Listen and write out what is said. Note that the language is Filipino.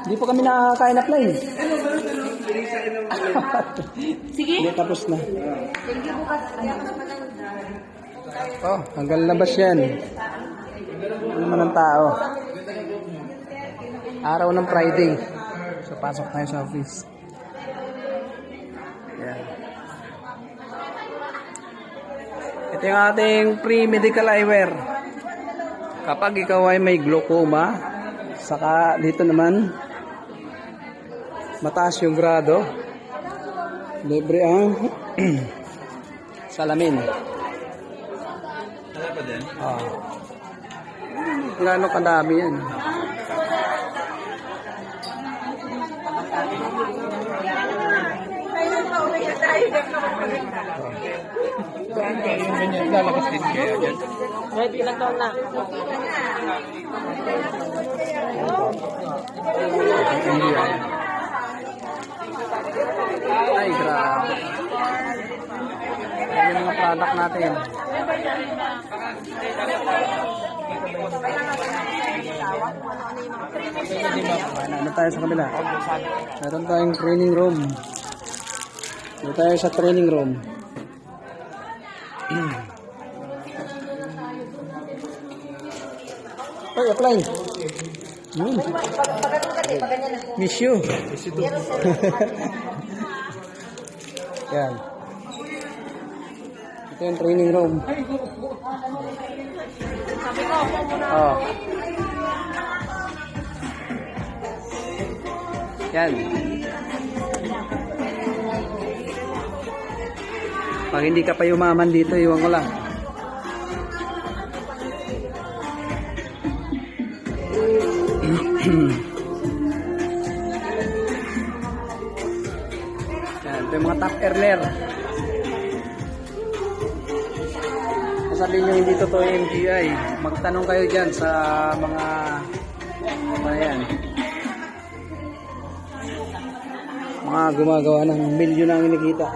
Hindi pa kami nakakain na play. Sige. Hindi, tapos na. Oh, hanggang labas yan. Ano naman ang tao. Araw ng Friday. So, pasok tayo sa office. Yan. Ito yung ating pre-medical eyewear. Kapag ikaw ay may glaucoma, saka dito naman, mataas yung grado, libre ang salamin. Wala pa din? Gano'ng kadami yan. Lalabas din kaya dyan. Ready lang daw na. Ay, grabe. Yan yung mga product natin. Ano tayo sa kabila? Meron tayong training room. Ano tayo sa training room? Ay, apply. Miss you. Yan. Ito yung training room. Oh. Yan. Pag hindi ka pa yumaman dito, iwan ko lang. Yan, ito yung mga top earner. Sabihin nyo hindi totoo yung MGI. Magtanong kayo dyan sa mga yan, mga gumagawa ng milyon ang inikita.